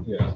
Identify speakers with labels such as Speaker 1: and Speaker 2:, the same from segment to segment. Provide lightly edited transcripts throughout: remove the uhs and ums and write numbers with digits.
Speaker 1: Yeah.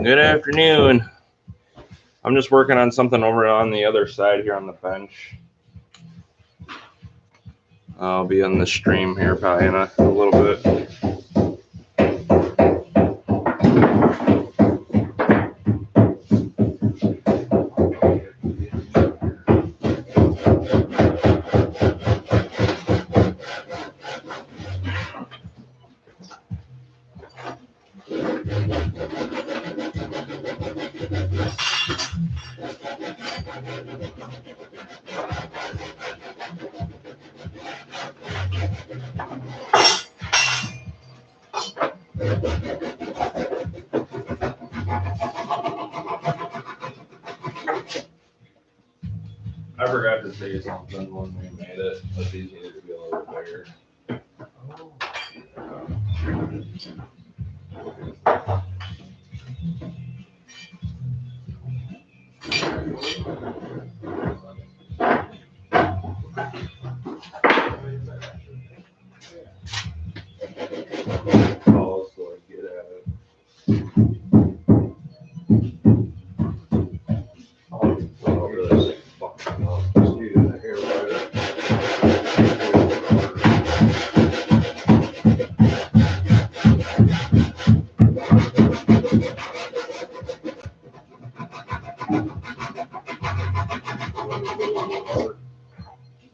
Speaker 2: Good afternoon. I'm just working on something over on the other side here on the bench.
Speaker 1: I'll be on the stream here probably in a little bit. I forgot to say something when we made it, but these needed to be a little bit bigger. Oh, so I get at it. Oh, really? Fucking up. Just needed a hair right.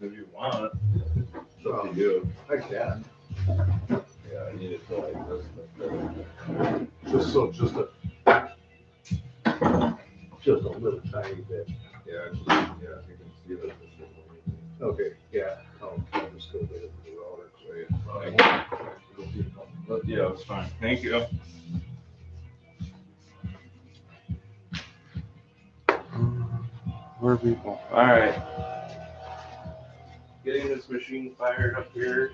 Speaker 1: If you want, it's up to you. I can. Yeah, I need it to like this. Just a little tiny bit. Yeah, you can see it. Okay, yeah. I'll just go get it for the router. But yeah, it's fine. Thank you. Where are people? All right. Getting this machine fired up here.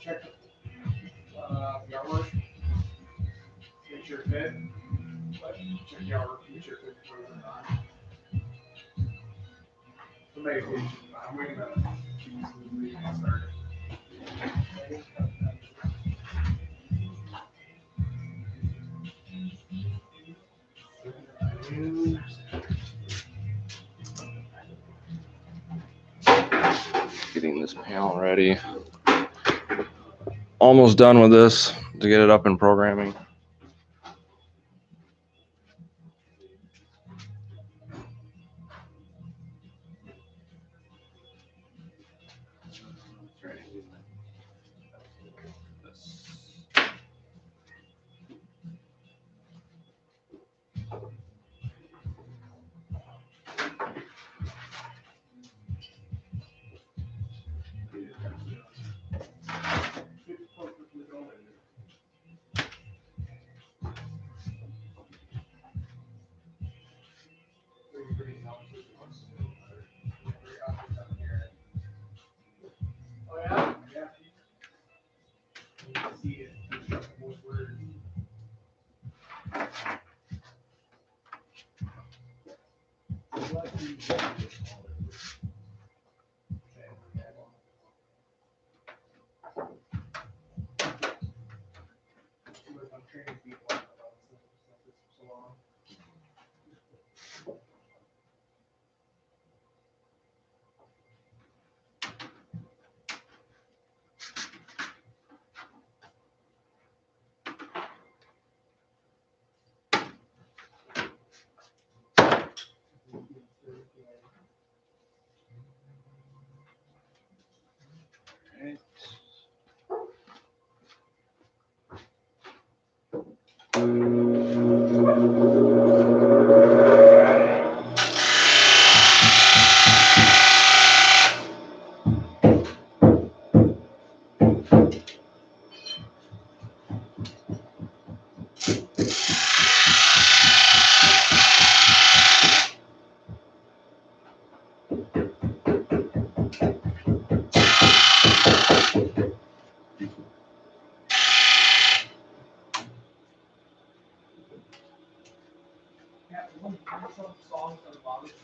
Speaker 2: Check yard work. Make sure it fit. But check yard work, make sure it fit before you're on. So maybe I'm waiting on it. Start.
Speaker 1: Getting this panel ready. Almost done with this to get it up in programming.
Speaker 2: Oh yeah? Yeah. You can see it. Most words. I'm training people about this for so long. Yeah, some songs are about it.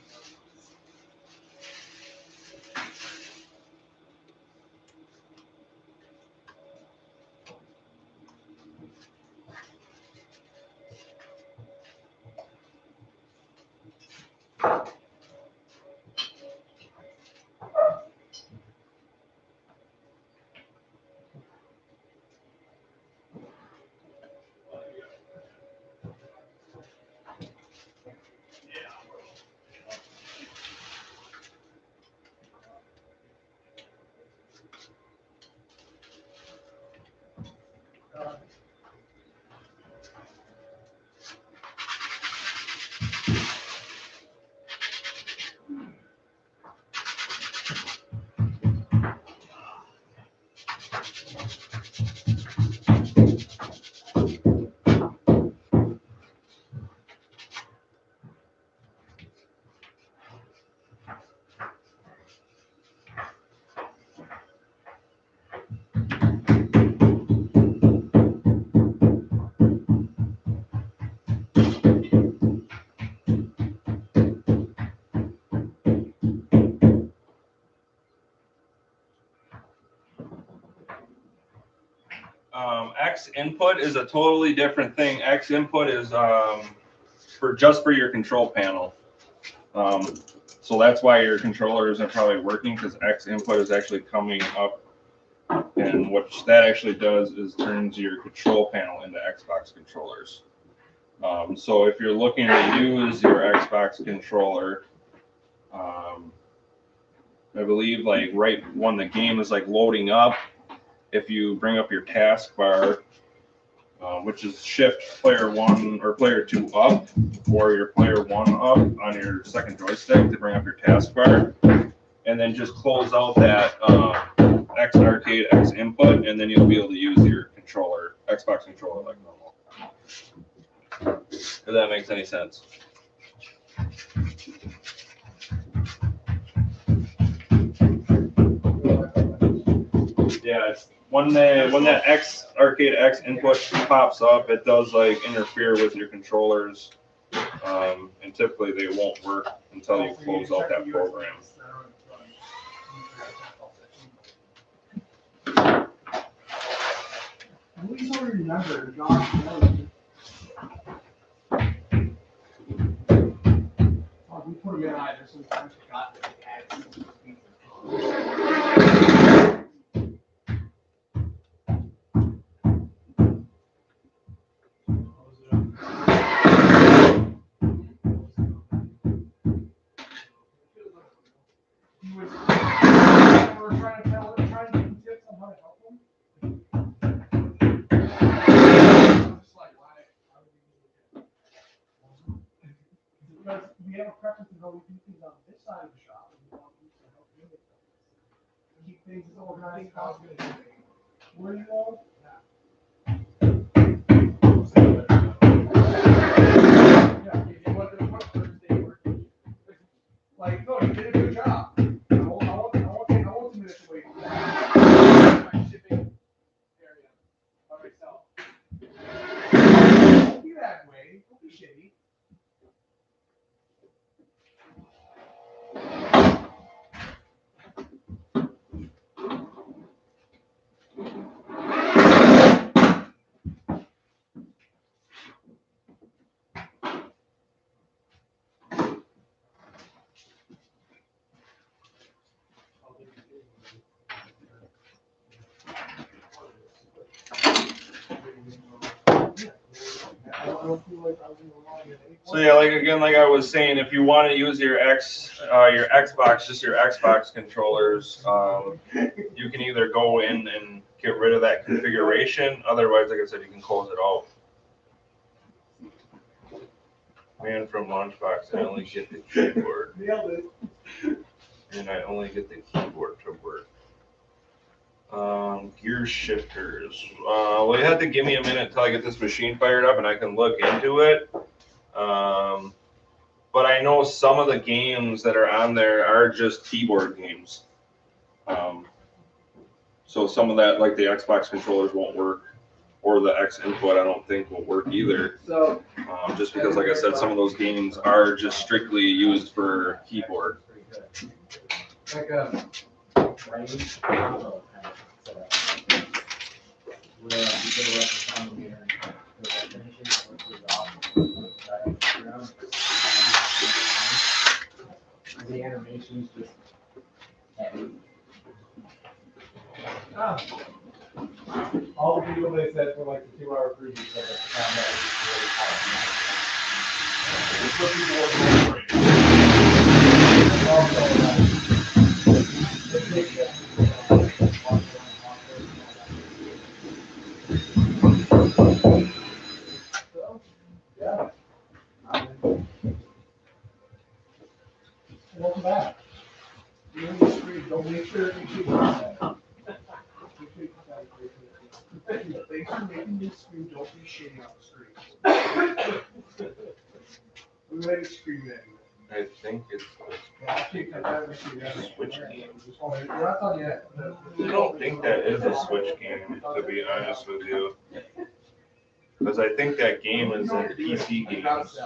Speaker 3: X input is a totally different thing. X input is just for your control panel. So that's why your controller isn't probably working, because X input is actually coming up, and what that actually does is turns your control panel into Xbox controllers. So if you're looking to use your Xbox controller, I believe like right when the game is like loading up, if you bring up your taskbar, which is shift player 1 or player 2 up, or your player 1 up on your second joystick to bring up your taskbar, and then just close out that X arcade X input, and then you'll be able to use your controller, Xbox controller, like normal. If that makes any sense. Yeah, it's when that X arcade X input pops up, it does like interfere with your controllers, and typically they won't work until you close out that program.
Speaker 2: Please don't remember, John. Oh, we put them in either, so we kind of forgot that we we're trying to give tips on how to help them. Just like, why would we do it? Because we have a preference to how we do things on this side of the shop, and we want people to help do it. Keep things as organized as possible. Where you all? Like, no, you did a good job. I want to minutes away from that. My shipping area by myself. Don't be that way. Don't be shitty.
Speaker 3: So yeah, like I was saying, if you want to use your Xbox, just your Xbox controllers, you can either go in and get rid of that configuration. Otherwise, like I said, you can close it out. Man from Launchbox, I only get the keyboard.
Speaker 2: Nailed it.
Speaker 3: And I only get the keyboard to work. Gear shifters. Well, you have to give me a minute until I get this machine fired up and I can look into it. But I know some of the games that are on there are just keyboard games. So some of that, like the Xbox controllers, won't work, or the X input, I don't think will work either. So, just because, like I said, some of those games are just strictly used for keyboard.
Speaker 4: Like a the animation's just heavy. All the people they said for like the 2-hour preview said that the combat was really hard. welcome back.
Speaker 2: You know, the screen, don't make sure you keep that. Thanks for making this screen, don't be shitting on the screen. We made a screen anyway.
Speaker 3: I think it's.
Speaker 2: Yeah, I think I've never seen that.
Speaker 3: Switch game.
Speaker 2: Oh, you're not done yet.
Speaker 3: I don't think that is a Switch game, to be honest with you. Because I think that game is in PC games.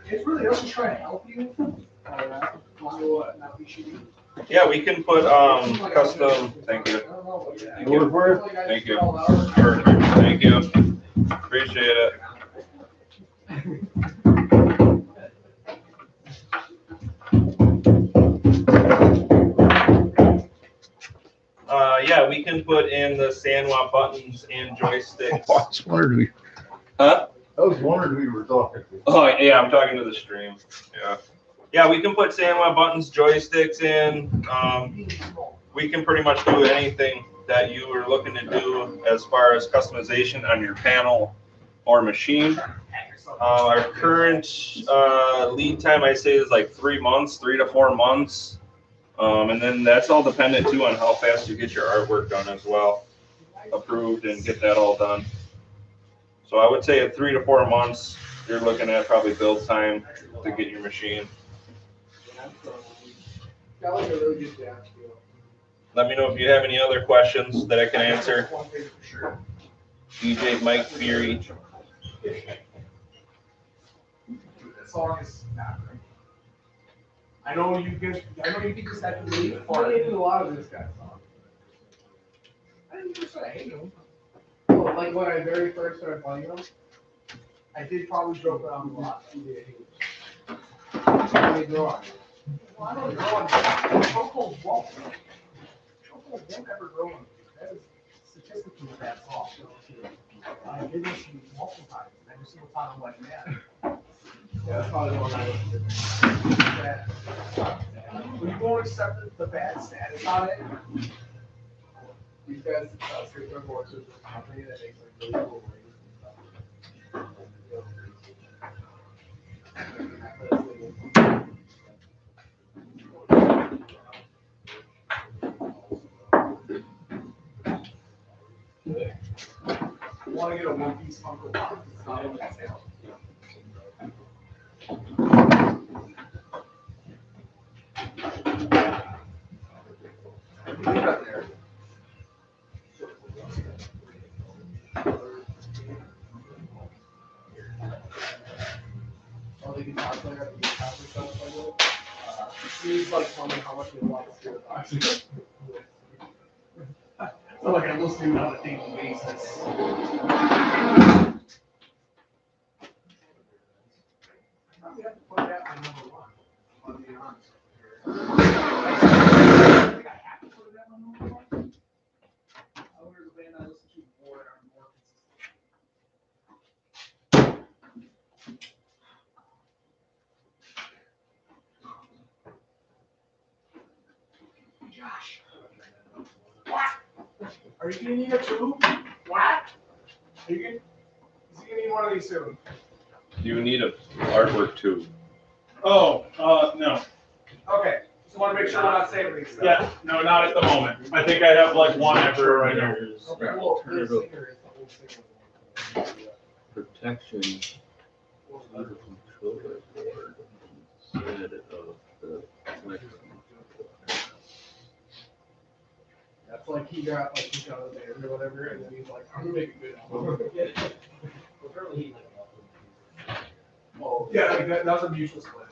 Speaker 2: It's really us just trying to help you.
Speaker 3: Yeah, we can put custom. Thank you. Thank you. Thank you. Perfect. Thank you. Appreciate it. Yeah, we can put in the Sanwa buttons and joysticks.
Speaker 1: I was wondering we.
Speaker 3: Huh?
Speaker 1: I was wondering we were talking.
Speaker 3: Oh yeah, I'm talking to the stream. Yeah. Yeah, we can put Sanwa buttons, joysticks in. We can pretty much do anything that you were looking to do as far as customization on your panel or machine. Our current lead time, I say, is like 3 months, 3 to 4 months. And then that's all dependent too on how fast you get your artwork done as well, approved and get that all done. So I would say at 3 to 4 months, you're looking at probably build time to get your machine. Let me know if you have any other questions that I can answer. DJ Mike Fury.
Speaker 2: That song is not great. I know you think this had to be fun. I hated a lot of this guy's songs. I didn't even say I hate him. Well, like when I very first started playing him, I did probably joke around a lot. I did grow on. Well, I don't grow on. Choco won't. Choco won't ever grow on. That is statistically a bad song. I did this multiple times. Every single time I'm like, man. Yeah, that's probably the one I was when you won't accept the bad status on it, these guys straight up work with a company that makes like really cool rings and stuff. I want to get a one-piece Funko Pop. It's not on sale. He's like telling me how much they want to do it. So like I listen to it on a daily basis. I probably have to put that on number one. I'll be honest. I think I have to put that on number one. I wonder the band I listen to more are more consistent. Josh. What? Are you gonna need a tube? What? Are you gonna? Is he gonna need one of these soon?
Speaker 3: You need a artwork too.
Speaker 5: Oh, no.
Speaker 2: Okay. Just want to make sure we're not saving these stuff.
Speaker 5: Yeah, no, not at the moment. I think I have like one ever right now.
Speaker 2: Okay, well, this sticker is the whole sticker.
Speaker 1: Protection of the controller board instead of the microphone.
Speaker 2: That's like he got like he got a band or whatever, and then he's like, I'm gonna make a good album. Well, yeah, like that was a mutual split.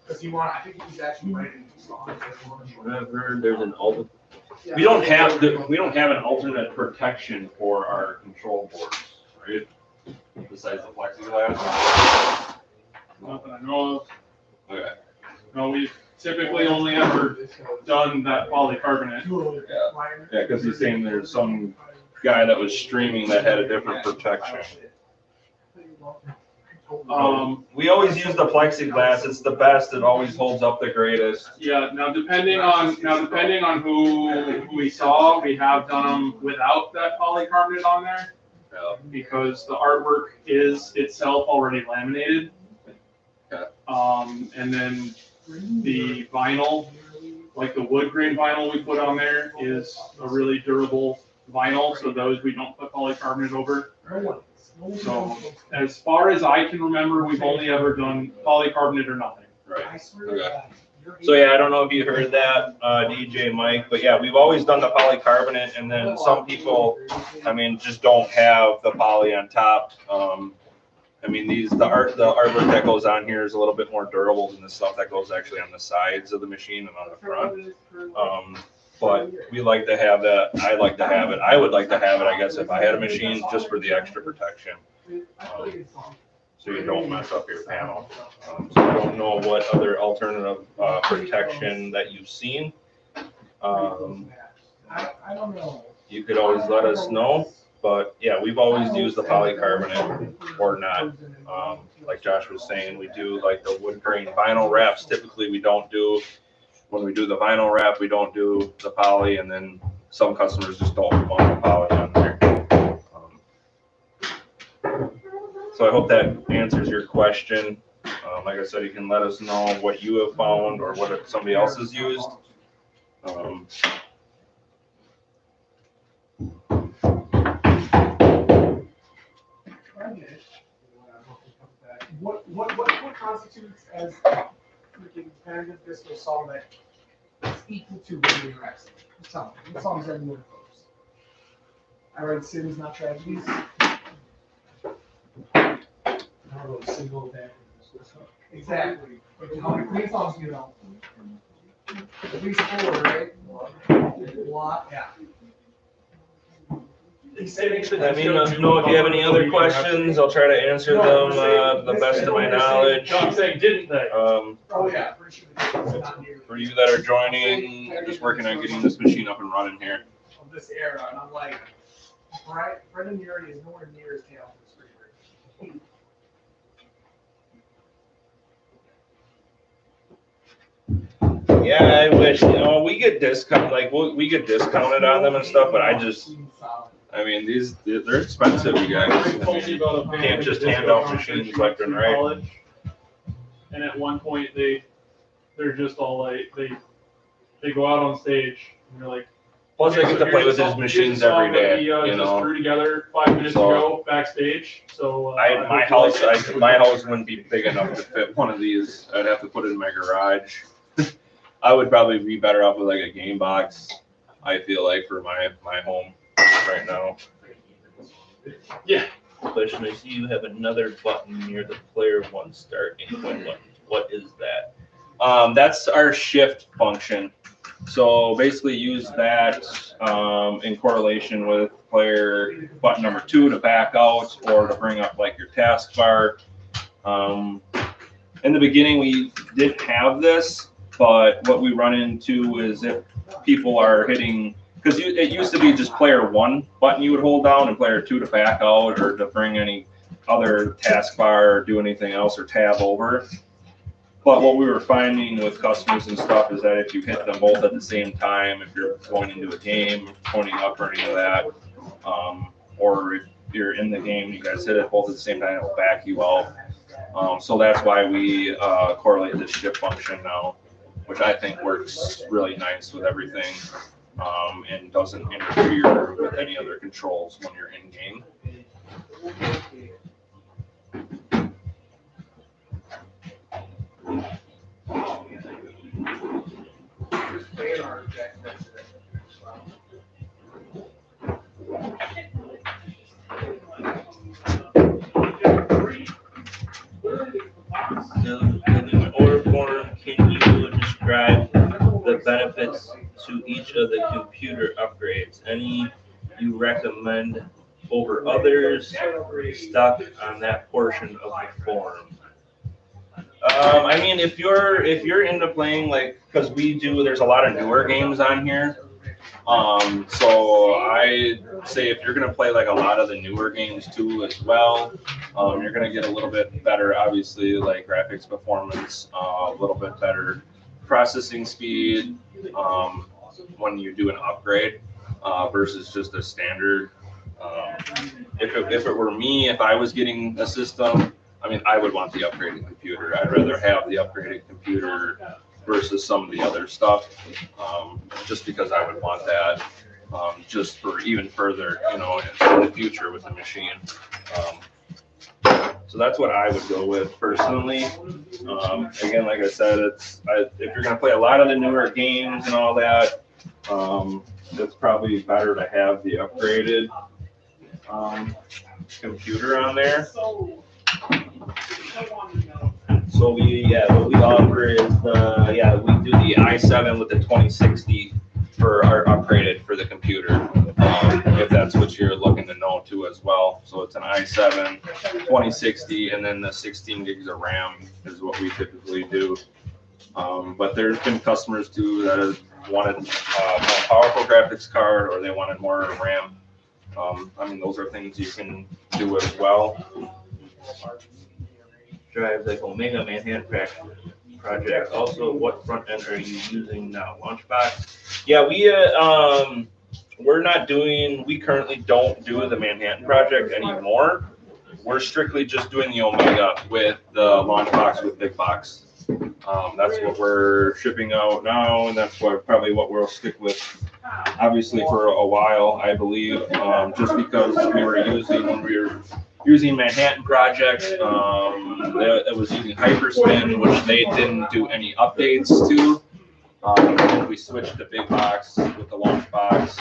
Speaker 2: Because I think he's actually writing songs.
Speaker 1: Whenever there's an alternate.
Speaker 2: Yeah.
Speaker 3: We don't have an alternate protection for our control boards, right? Besides the plexiglass.
Speaker 5: Not that I know of.
Speaker 3: Okay.
Speaker 5: No, we've typically only ever done that polycarbonate.
Speaker 3: Yeah, because he's saying there's some guy that was streaming that had a different protection. We always use the plexiglass. It's the best. It always holds up the greatest.
Speaker 5: Yeah. Now depending on who we saw, we have done them without that polycarbonate on there because the artwork is itself already laminated.
Speaker 3: Okay.
Speaker 5: And then the vinyl, like the wood grain vinyl we put on there, is a really durable vinyl. So those we don't put polycarbonate over. So as far as I can remember, we've only ever done polycarbonate or nothing.
Speaker 3: Right. Okay. So yeah, I don't know if you heard that, DJ Mike, but yeah, we've always done the polycarbonate, and then some people, I mean, just don't have the poly on top. I mean, the artwork that goes on here is a little bit more durable than the stuff that goes actually on the sides of the machine and on the front. But we like to have that. I like to have it. I would like to have it, I guess, if I had a machine, just for the extra protection. So you don't mess up your panel. So I don't know what other alternative protection that you've seen. You could always let us know. But yeah, we've always used the polycarbonate or not. Like Josh was saying, we do like the wood grain vinyl wraps. Typically, we don't do. When we do the vinyl wrap, we don't do the poly, and then some customers just don't want the poly on there. So I hope that answers your question. Like I said, you can let us know what you have found or what somebody else has used.
Speaker 2: What constitutes as freaking competitive disco song that is equal to Bohemian Rhapsody? Tell me, what songs everyone knows? I read Sins, Not Tragedies. Exactly. How many Queen songs do you know? At least 4, right? A lot, yeah.
Speaker 3: Let me know if you have any other questions. I'll try to answer them the best of my knowledge.
Speaker 5: I'm saying, didn't they?
Speaker 2: Oh, yeah. Pretty sure
Speaker 3: For you that are joining, I'm just working on getting this machine up and running here.
Speaker 2: of this era, and I'm like, Brendan Urie is nowhere near as talented as Freebird.
Speaker 3: Yeah, I wish, we get discount, like, we get discounted on them and stuff, but I mean, they're expensive, you guys. I mean, you can't just hand out machines left and right.
Speaker 5: And at one point, they're just all like, they go out on stage, and they're like,
Speaker 3: Plus, I get to play with these machines every day, you
Speaker 5: just
Speaker 3: know.
Speaker 5: threw together 5 minutes ago backstage. So
Speaker 3: My house wouldn't be big enough to fit one of these. I'd have to put it in my garage. I would probably be better off with like a game box, I feel like, for my home right now.
Speaker 5: Yeah.
Speaker 3: Question is, you have another button near the player one start input button. What is that? That's our shift function. So basically use that in correlation with player button number 2 to back out or to bring up like your taskbar. In the beginning, we didn't have this, but what we run into is if people are hitting, because it used to be just player 1 button you would hold down and player 2 to back out or to bring any other taskbar or do anything else or tab over. But what we were finding with customers and stuff is that if you hit them both at the same time, if you're going into a game, pointing up or any of that, or if you're in the game, you guys hit it both at the same time, it'll back you out. So that's why we correlate this shift function now, which I think works really nice with everything and doesn't interfere with any other controls when you're in game. In order form, can you describe the benefits to each of the computer upgrades? Any you recommend over others? Stuck on that portion of the form. I mean, if you're into playing, like, because there's a lot of newer games on here. So I say if you're going to play like a lot of the newer games too as well, you're going to get a little bit better, obviously, like graphics performance, a little bit better processing speed when you do an upgrade versus just a standard. If it were me, if I was getting a system, I mean, I would want the upgraded computer. I'd rather have the upgraded computer versus some of the other stuff, just because I would want that, just for even further, in the future with the machine. So that's what I would go with personally. Again, like I said, if you're going to play a lot of the newer games and all that, it's probably better to have the upgraded computer on there. So what we offer is we do the i7 with the 2060 for our upgraded for the computer, if that's what you're looking to know too as well. So it's an i7 2060, and then the 16 gigs of RAM is what we typically do. But there's been customers too that have wanted a more powerful graphics card, or they wanted more RAM. I mean, those are things you can do as well.
Speaker 6: Drive like Omega Manhattan project. Also, what front end are you using now? Launchbox?
Speaker 3: Yeah, we currently don't do the Manhattan project anymore. We're strictly just doing the Omega with the Launchbox with Big Box. That's what we're shipping out now, and that's probably what we'll stick with, obviously, for a while, I believe, just because when we were using Manhattan Project, it was using Hyperspin, which they didn't do any updates to. We switched to Big Box with the Launchbox.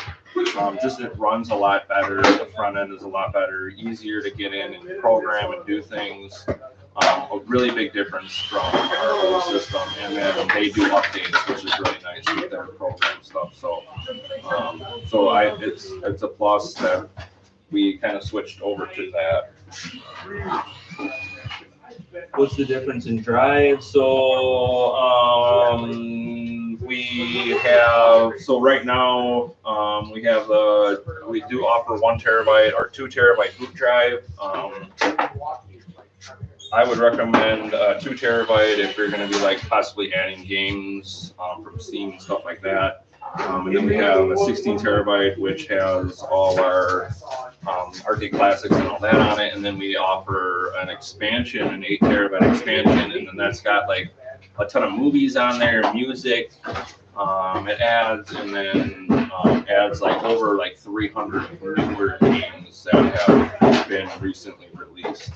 Speaker 3: Just it runs a lot better. The front end is a lot better, easier to get in and program and do things. A really big difference from our old system, and then they do updates, which is really nice with their program stuff. So, it's a plus that we kind of switched over to that.
Speaker 6: What's the difference in drive?
Speaker 3: So right now we do offer 1 terabyte or 2 terabyte boot drive. I would recommend 2 terabyte if you're going to be like possibly adding games from Steam and stuff like that. And then we have a 16 terabyte, which has all our arcade classics and all that on it. And then we offer an expansion, an 8 terabyte expansion, and then that's got like a ton of movies on there, music. It adds, and then adds like over like 300 newer games that have been recently released.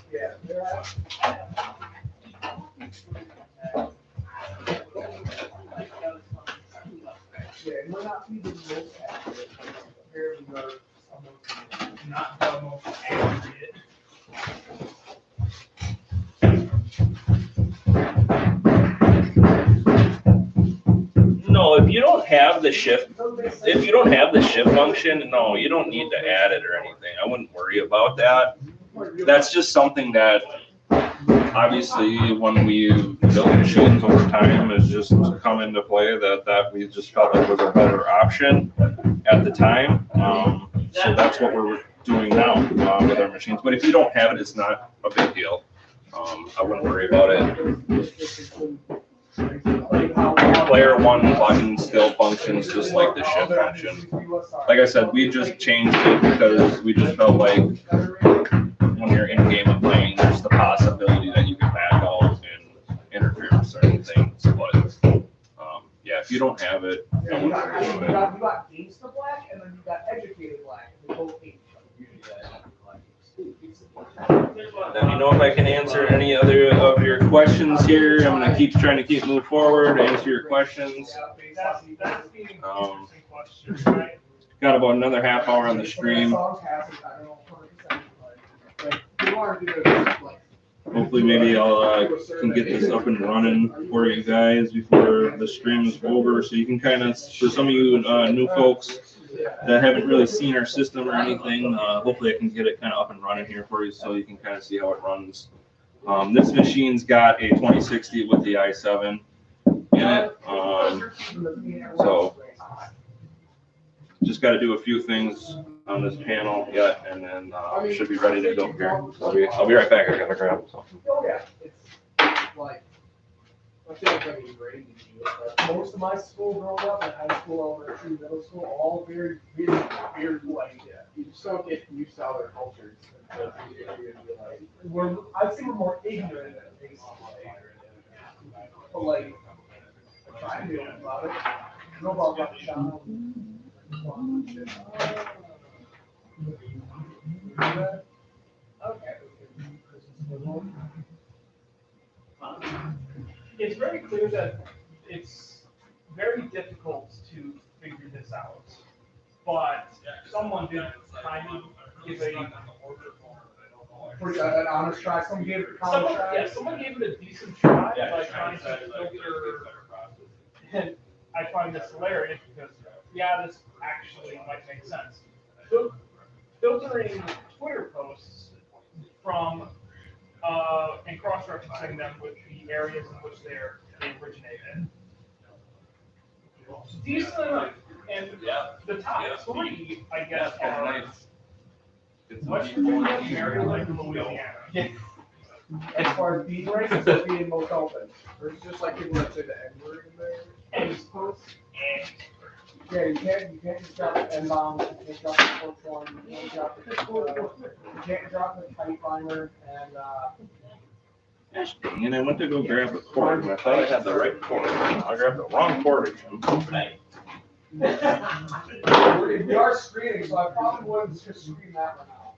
Speaker 3: No, if you don't have the shift function, no, you don't need to add it or anything. I wouldn't worry about that. That's just something that obviously when we build machines over time has just come into play that we just felt like was a better option at the time. So that's what we're doing now with our machines. But if you don't have it, it's not a big deal. I wouldn't worry about it. Player 1 button still functions just like the shift function. Like I said, we just changed it because we just felt like when you're in game and playing, there's the possibility that you can back out and interfere with certain things. But yeah, if you don't have it, I wouldn't worry about it.
Speaker 2: You got Gangsta Black and then you got Educated Black. They both hate each other.
Speaker 3: Let me know if I can answer any other of your questions here. I'm going to trying to move forward, answer your questions. Got about another half hour on the stream. Hopefully maybe I'll can get this up and running for you guys before the stream is over, so you can kind of, for some of you new folks that haven't really seen our system or anything, hopefully I can get it kind of up and running here for you so you can kind of see how it runs. This machine's got a 2060 with the i7 in it, so Just got to do a few things on this panel yet, and then should be ready to go here. I'll be right back. I gotta grab something.
Speaker 2: Oh, yeah, it's like, I feel like I'm ingrained in you, but most of my school growing up, like high school, elementary, middle school, all very, very, very like, you just don't get used to other cultures. I'd say we're more ignorant than basically. But like, I try to be open about it. You know about Russian. Okay.
Speaker 5: It's very clear that it's very difficult to figure this out, but someone did kind of give
Speaker 2: an honest try. Someone gave it a college try.
Speaker 5: Yeah, someone gave it a decent try by trying to filter. And I find this hilarious because, yeah, this actually might make sense. Filtering Twitter posts from and cross-referencing them with the areas in which they originated. Decent enough. And the top three, I guess, are West Virginia, Maryland, and Louisiana.
Speaker 2: As far as being ranked, it's being most open. Or it's just like people that say the N-word in there.
Speaker 5: And posts.
Speaker 2: Yeah, you can't just drop the N-bomb, you can't drop the fourth one, you can't drop the tight liner, and
Speaker 3: Gosh dang it, I went to go grab the cord, and I thought I had the right cord. I grabbed the wrong cord again.
Speaker 2: We are screening, so I probably wouldn't just screen that one out.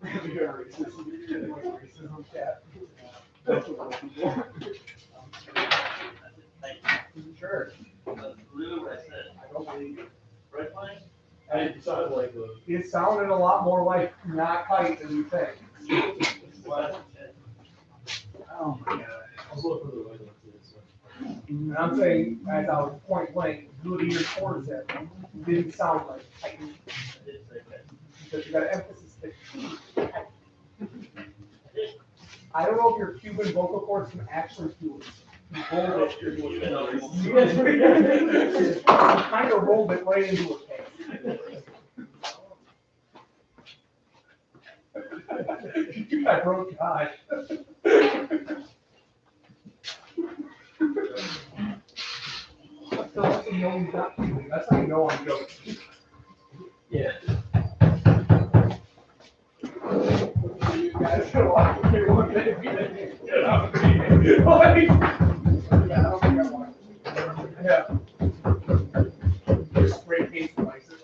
Speaker 2: Racism chat. Sure. I don't believe you.
Speaker 6: Red line?
Speaker 2: It sounded a lot more like not kite than you think. Oh my god. And I'm saying, as I was point blank, good ear towards it, didn't sound like kite. Because you got to emphasize the T. I don't know if your Cuban vocal cords can actually do it. You rolled it. You kind of rolled it right into a case. I broke God. That's how you know I'm joking.
Speaker 6: Yeah.
Speaker 2: You guys are watching everyone. Yeah. Just spray paint devices.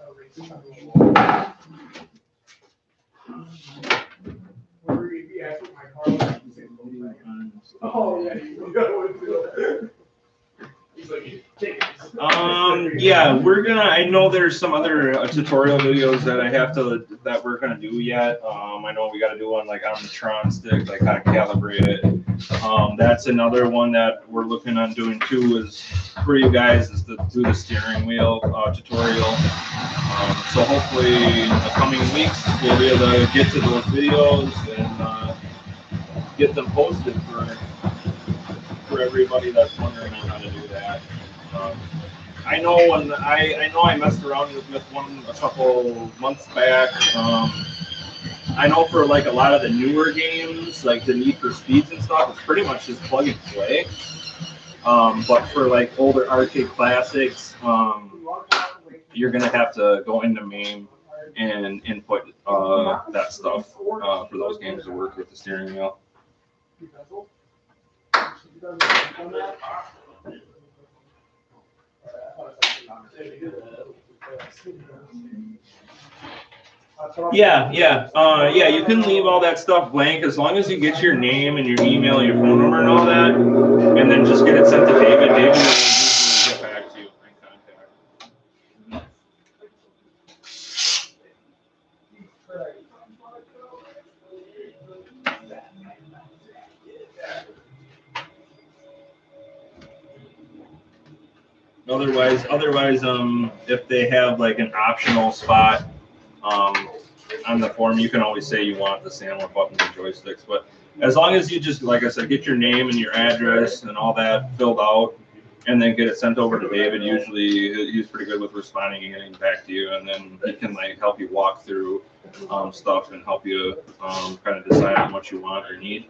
Speaker 2: Oh, yeah.
Speaker 3: Yeah, I know there's some other tutorial videos that we're gonna do yet. I know we gotta do one like on the Tron stick, like how to calibrate it. That's another one that we're looking on doing too, is for you guys, is to do the steering wheel tutorial. So hopefully in the coming weeks, we'll be able to get to those videos and get them posted for everybody that's wondering on how to do that. I know I messed around with one a couple months back. I know for like a lot of the newer games, like the Need for Speeds and stuff, it's pretty much just plug and play. But for like older arcade classics, you're gonna have to go into MAME and input that stuff for those games to work with the steering wheel. Yeah. You can leave all that stuff blank as long as you get your name and your email, your phone number, and all that, and then just get it sent to David. David will usually get back to you in contact. Otherwise, if they have like an optional spot on the form, you can always say you want the sandwich buttons and joysticks. But as long as you just, like I said, get your name and your address and all that filled out, and then get it sent over to David. Usually he's pretty good with responding and getting back to you, and then he can like help you walk through stuff and help you kind of decide on what you want or need.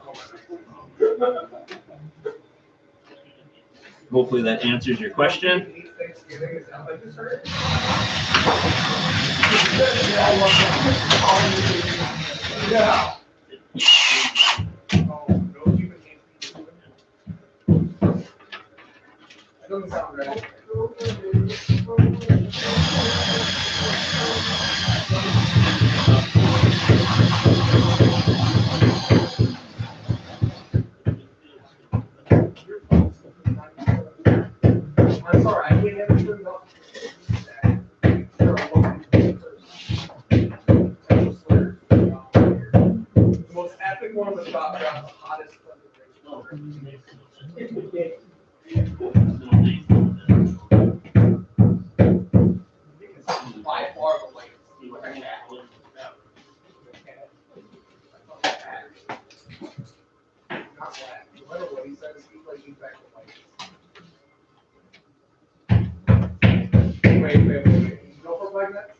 Speaker 3: Hopefully that answers your question.
Speaker 2: Yeah. That doesn't sound right. I'm sorry, I can't have it turned up. The most epic one was about the hottest by far the latest. Not black. No matter what he says, he's like he's back to white. Wait. You go for black net?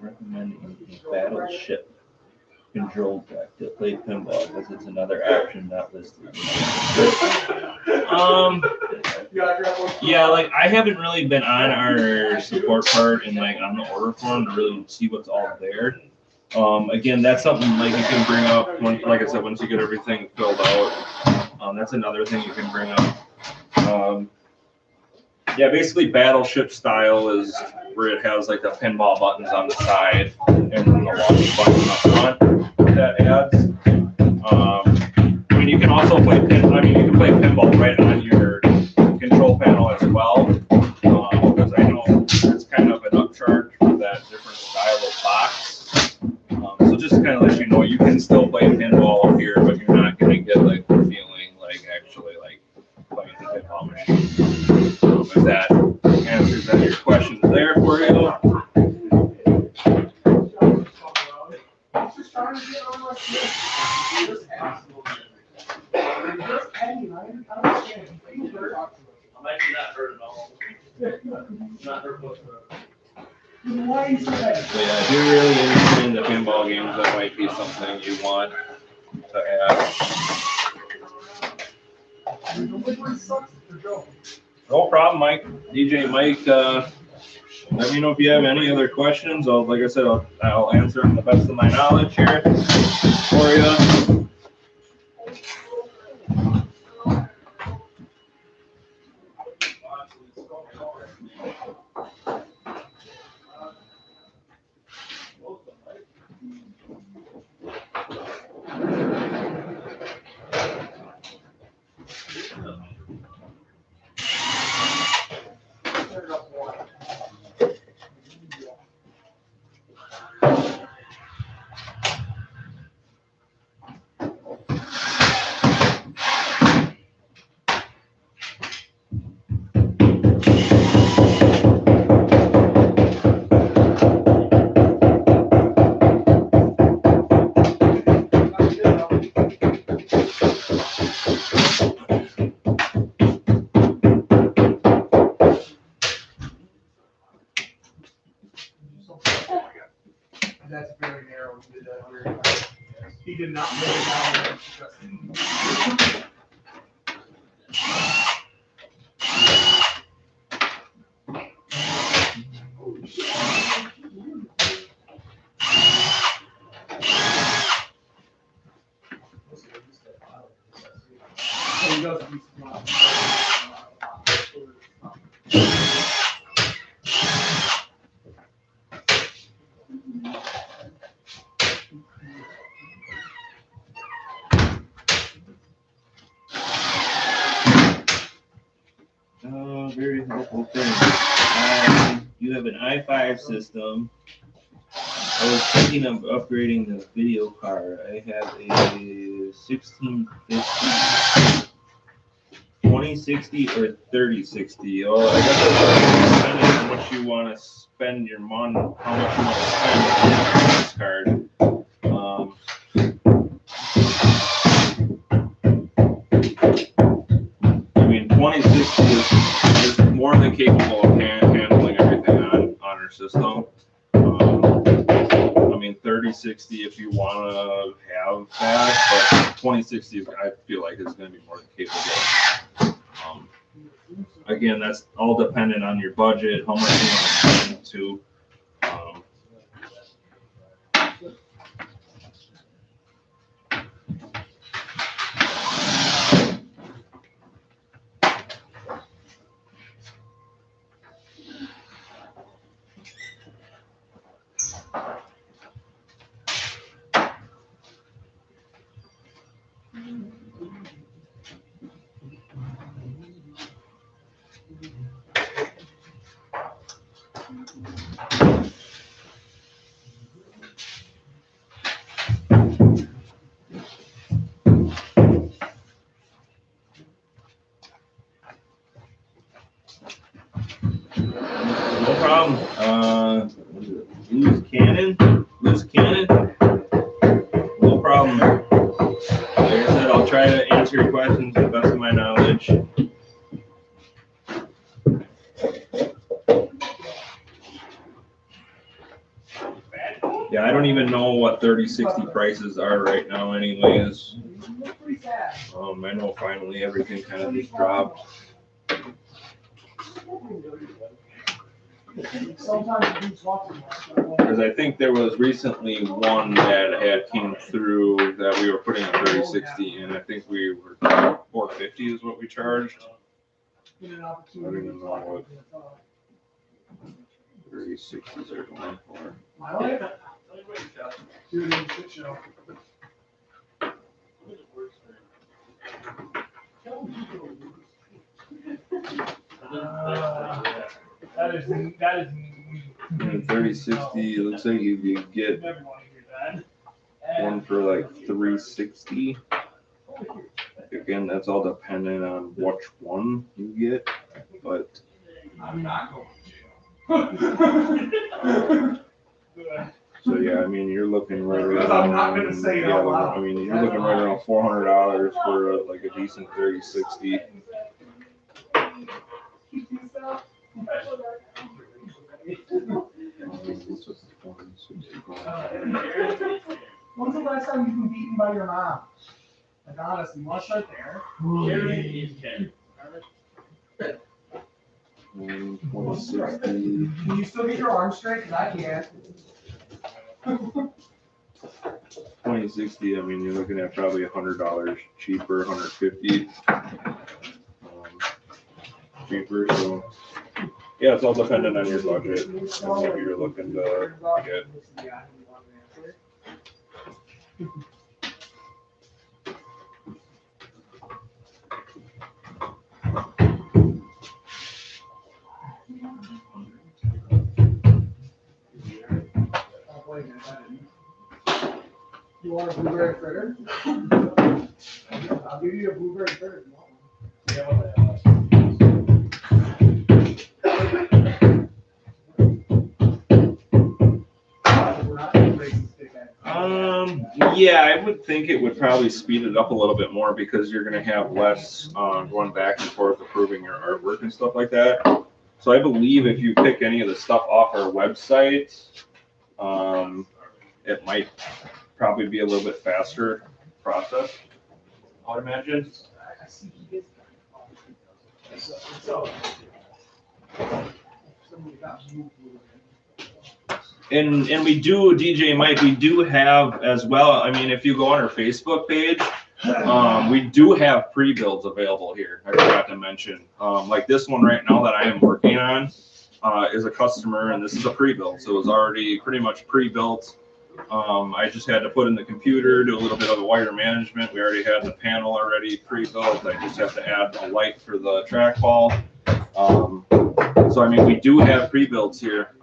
Speaker 6: Recommending Battleship control deck to play pinball because it's another option not listed. Yeah, like I haven't really been on our support part and like on the order form to really see what's all there. Again, that's something like you can bring up when, like I said, once you get everything filled out. That's another thing you can bring up. Yeah, basically Battleship style is where it has like the pinball buttons on the side and then the launch button up front that adds. I mean, you can also play you can play pinball right on your control panel as well. Because I know it's kind of an upcharge for that different style of box. So just to kind of let you know, you can still play pinball up here, but you're not going to get like the feeling like actually like playing the pinball machine. If that answers any of your questions there for you. I'm actually not hurt at all. Not hurt whatsoever.
Speaker 3: So yeah, if you're really interested in the pinball games, that might be something you want to add. No problem, Mike. DJ Mike, let me know if you have any other questions. Like I said, I'll answer them to the best of my knowledge here for you.
Speaker 2: That's very narrow. He did not make it down. He doesn't use
Speaker 6: Very helpful thing. You have an i5 system. I was thinking of upgrading the video card. I have a 1650, 2060, or 3060. Oh, I guess it's depending on how much you want to spend your money, how much you want to spend on this card. I mean,
Speaker 3: 2060 is more than capable of handling everything on our system. I mean, 3060 if you want to have that, but 2060 I feel like is going to be more than capable. Again, that's all dependent on your budget, how much you want to spend to. No problem. Loose cannon. No problem. Like I said, I'll try to answer your questions to the best of my knowledge. Yeah, I don't even know what 3060 prices are right now anyways. I know finally everything kind of just dropped. Because I think there was recently one that had came through that we were putting a 3060 and I think we were $450 is what we charged. I don't even know what 3060s are going for.
Speaker 2: That is.
Speaker 3: And 3060, it looks like you get one for like 360. Again, that's all dependent on which one you get, but
Speaker 2: I'm not going to jail.
Speaker 3: so yeah, I mean you're looking right around.
Speaker 2: I'm not gonna say it out loud.
Speaker 3: I mean you're looking right around $400 for like a decent 3060.
Speaker 2: When's the last time you've been beaten by your mom? Like honestly, much right there.
Speaker 3: 2060.
Speaker 2: Can you still get your arms straight? Cause I can't.
Speaker 3: 2060. I mean, you're looking at probably $100 cheaper, $150 cheaper. So yeah, it's all dependent on your budget and what you're looking to get.
Speaker 2: You want a blueberry fritter? I'll give you a blueberry fritter if you want
Speaker 3: one. Yeah, I would think it would probably speed it up a little bit more because you're going to have less going back and forth approving your artwork and stuff like that. So I believe if you pick any of the stuff off our website, it might probably be a little bit faster process, I would imagine. And we do, DJ Mike, we do have as well, I mean, if you go on our Facebook page, we do have pre-builds available here. I forgot to mention, like this one right now that I am working on is a customer, and this is a pre-build. So it was already pretty much pre-built. I just had to put in the computer, do a little bit of the wire management. We already had the panel already pre-built. I just have to add a light for the trackball. So, I mean, we do have pre-builds here.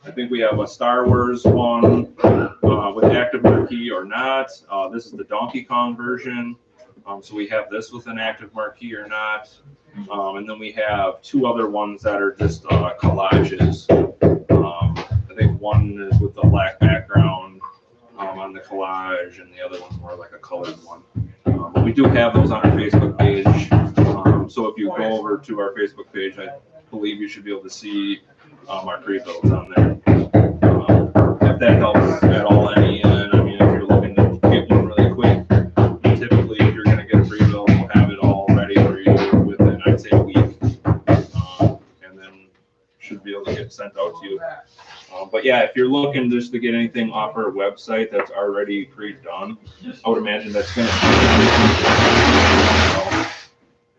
Speaker 3: I think we have a Star Wars one with active marquee or not. This is the Donkey Kong version. So we have this with an active marquee or not. And then we have two other ones that are just collages. I think one is with the black background on the collage, and the other one's more like a colored one. We do have those on our Facebook page. So if over to our Facebook page, I believe you should be able to see our pre-builds on there. If that helps at all, any, and I mean, if you're looking to get one really quick, typically if you're going to get a pre-build, we'll have it all ready for you within, I'd say, a week, and then should be able to get sent out to you. But yeah, if you're looking just to get anything off our website that's already pre-done, I would imagine that's going to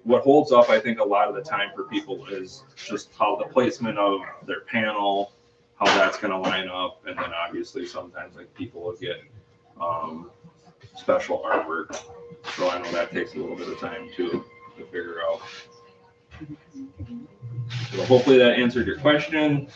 Speaker 3: what holds up, I think, a lot of the time for people is just how the placement of their panel, how that's going to line up, and then obviously sometimes like people will get special artwork. So I know that takes a little bit of time too to figure out. So hopefully that answered your question.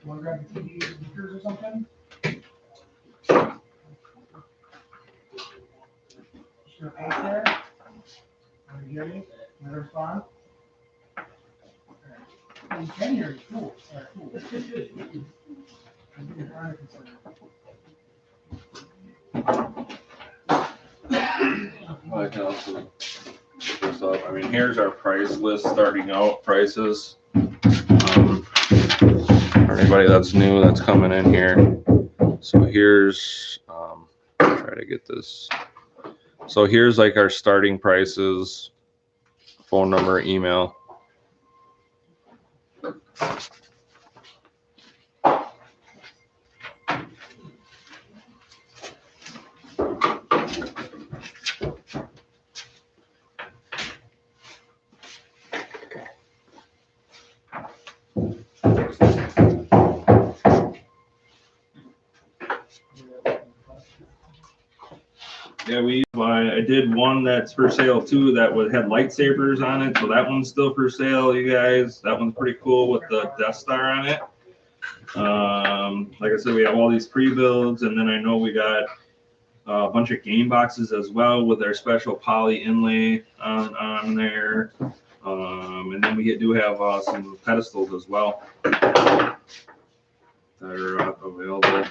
Speaker 2: Want to grab the TV speakers or something? Just gonna pace there. Can you hear me? Can I respond? You can hear me. Cool. All right, cool. I'm trying to consider.
Speaker 3: I can also look this up. I mean, here's our price list starting out prices. For anybody that's new that's coming in here. So here's try to get this. So here's like our starting prices, phone number, email. Yeah, I did one that's for sale too that had lightsabers on it, so that one's still for sale, you guys. That one's pretty cool with the Death Star on it. Like I said, we have all these pre-builds, and then I know we got a bunch of game boxes as well with our special poly inlay on there. And then we do have some pedestals as well that are available.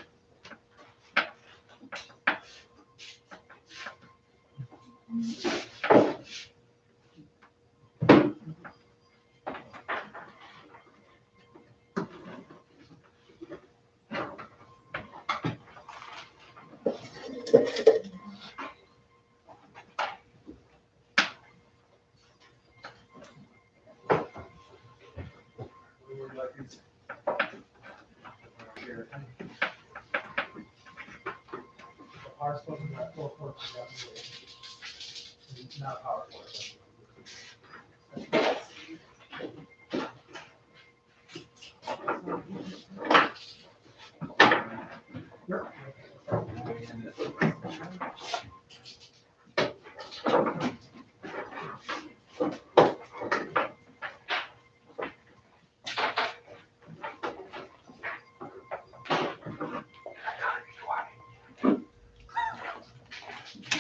Speaker 2: Not powerful.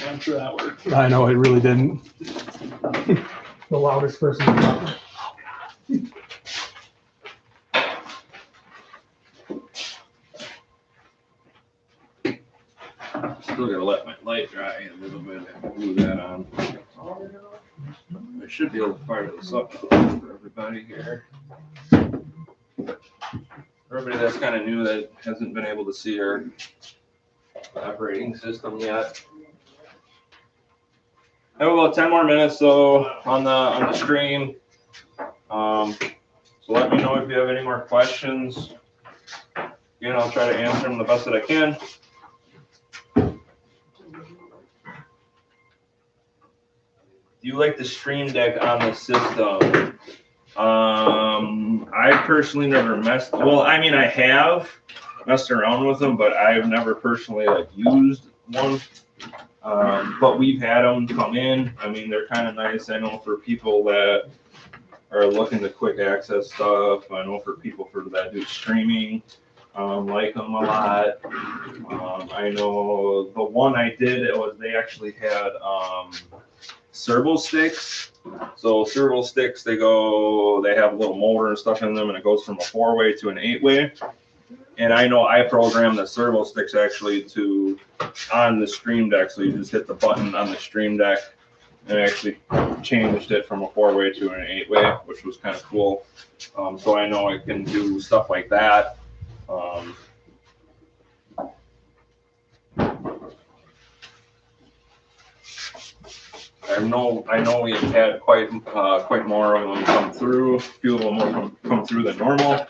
Speaker 5: I'm sure that worked.
Speaker 2: I know, it really didn't. The loudest person.
Speaker 3: Still gotta let my light dry a little bit and glue that on. I should be able to fire this up for everybody here. Everybody that's kind of new that hasn't been able to see our operating system yet. I have about 10 more minutes though on the stream. So let me know if you have any more questions. Again, I'll try to answer them the best that I can. Do you like the Stream Deck on the system? I personally never messed. Well, I mean, I have messed around with them, but I've never personally like used one. But we've had them come in. I mean, they're kind of nice. I know for people that are looking to quick access stuff. I know for people that do streaming, like them a lot. I know the one I did, they actually had servo sticks. So servo sticks, they have a little motor and stuff in them, and it goes from a 4-way to an 8-way. And I know I programmed the servo sticks actually on the Stream Deck. So you just hit the button on the Stream Deck and actually changed it from a 4-way to an 8-way, which was kind of cool. So I know I can do stuff like that. I know we've had quite more of them come through. A few of them more come through than normal.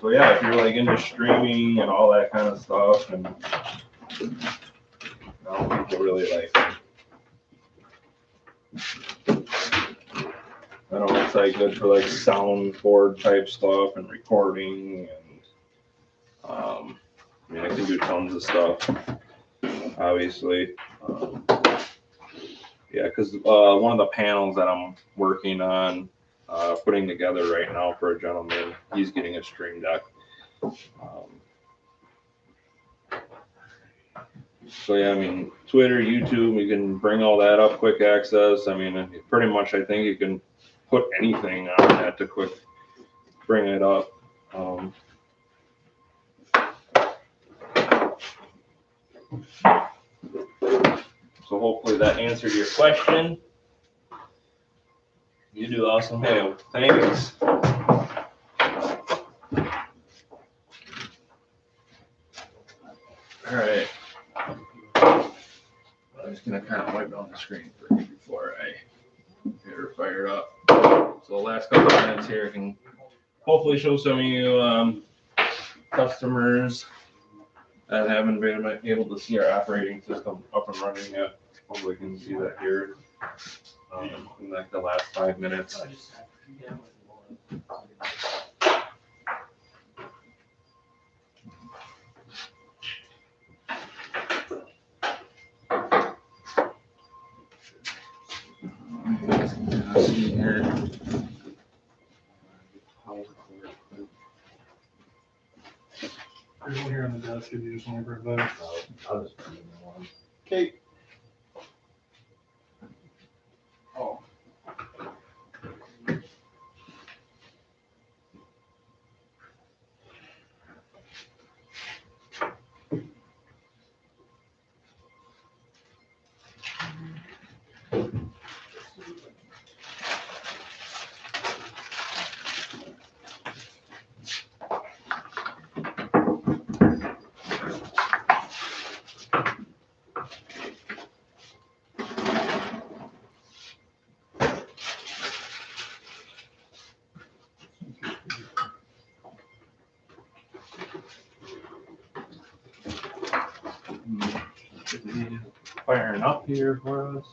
Speaker 3: So yeah, if you're like into streaming and all that kind of stuff, and people really like it. I know it's like good for like soundboard type stuff and recording, and I mean I can do tons of stuff. Obviously, yeah, because one of the panels that I'm working on putting together right now for a gentleman, he's getting a Stream Deck. So yeah, I mean, Twitter, YouTube, we can bring all that up, quick access. I mean, pretty much, I think you can put anything on that to quick bring it up. So hopefully that answered your question. You do awesome. Hey, thanks. All right. I'm just gonna kind of wipe down the screen for you before I get her fired up. So the last couple of minutes here, I can hopefully show some of you customers that haven't been able to see our operating system up and running yet. Hopefully you can see that here in like the last 5 minutes. See here.
Speaker 5: There's one here on the desk if you just want to grab that.
Speaker 1: I'll just put it in one.
Speaker 5: Okay.
Speaker 3: Oh. Firing up here for us.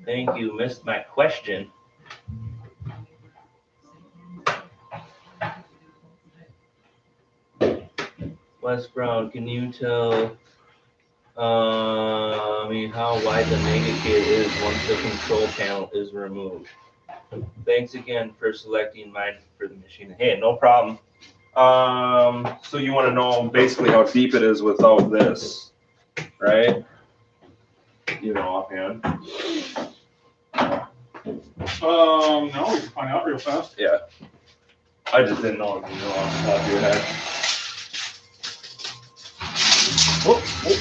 Speaker 6: Thank you. Missed my question. Wes Brown, can you tell me how wide the mega kit is once the control panel is removed? Thanks again for selecting mine for the machine. Hey, no problem.
Speaker 3: So you want to know basically how deep it is without this, right? You know, offhand.
Speaker 5: No, we can find out real fast.
Speaker 3: Yeah. I just didn't know if you know off the top of your head. Whoop, whoop.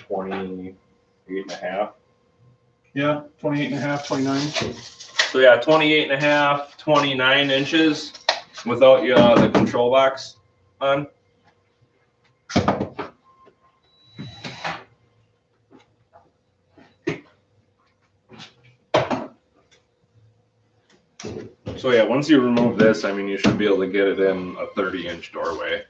Speaker 3: 28.5.
Speaker 5: Yeah, 28.5, 29.
Speaker 3: So yeah, 28.5, 29 inches without the control box on. So yeah, once you remove this, I mean, you should be able to get it in a 30-inch doorway.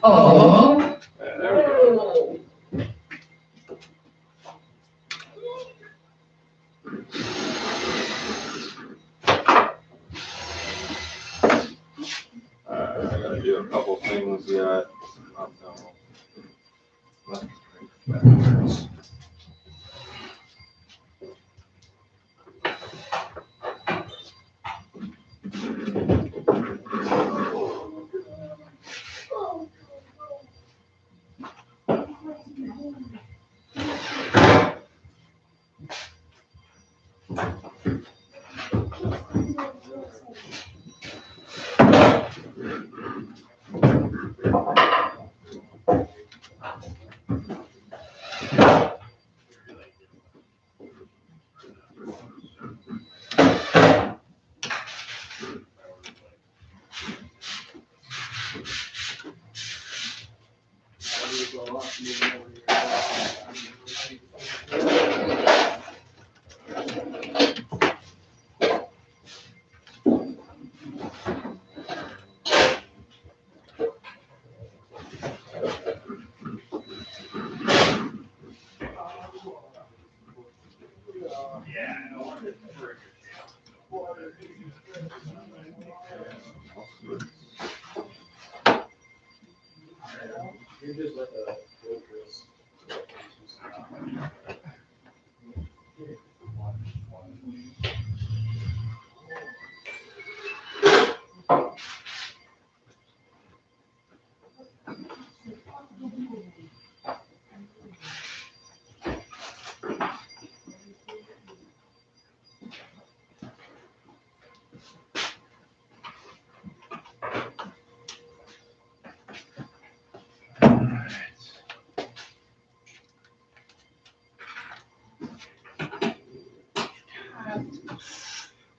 Speaker 3: Oh. There we go. I gotta do a couple things yet. Backwards.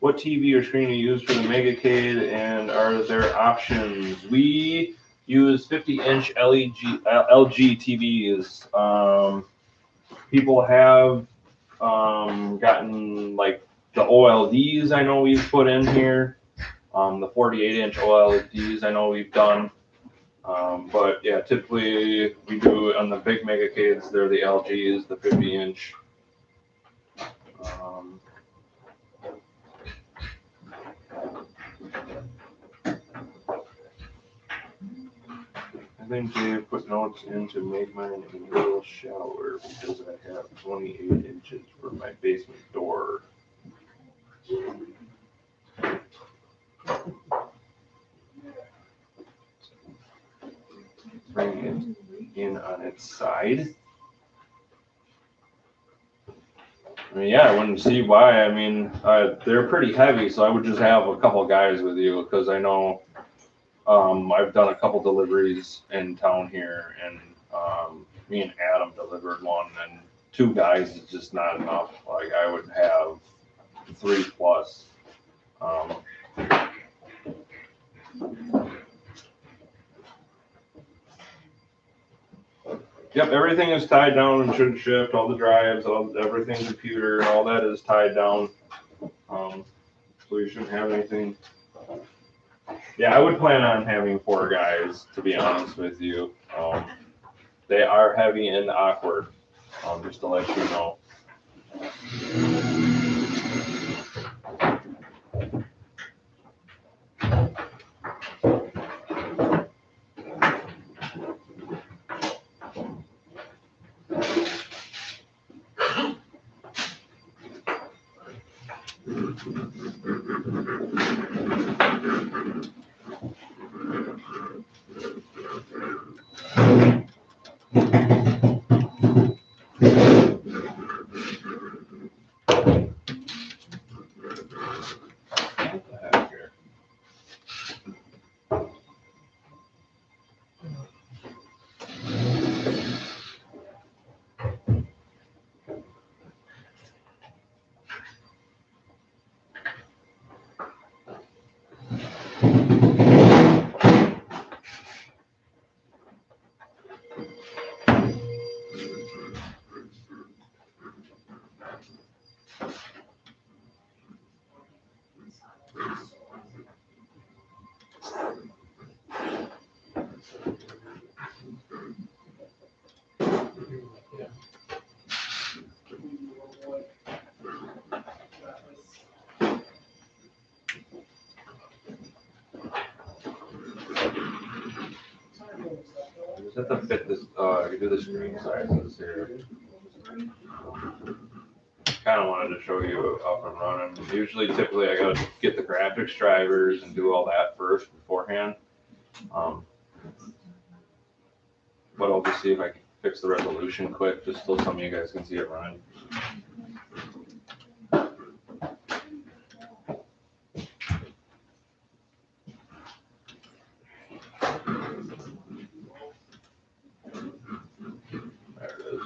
Speaker 3: What TV or screen you use for the Megacade, and are there options? We use 50-inch LG TVs. People have gotten like the OLEDs. I know we've put in here. The 48-inch OLEDs I know we've done. But yeah, typically we do on the big Megacades. They're the LGs, the 50-inch. I think Dave put notes in to make mine a little shallower because I have 28 inches for my basement door. Bring it in on its side. I mean, yeah, I wouldn't see why. I mean, they're pretty heavy, so I would just have a couple guys with you because I know I've done a couple deliveries in town here, and me and Adam delivered one, and 2 guys is just not enough. Like, I would have 3 plus. Yep, everything is tied down and should shift. All the drives, everything, computer, all that is tied down. So you shouldn't have anything. Yeah, I would plan on having 4 guys, to be honest with you. They are heavy and awkward, just to let you know. Just have to fit this, you do the screen sizes here. Kind of wanted to show you up and running. Usually, typically, I gotta get the graphics drivers and do all that first beforehand. But I'll just see if I can fix the resolution quick, just so some of you guys can see it running. There it is.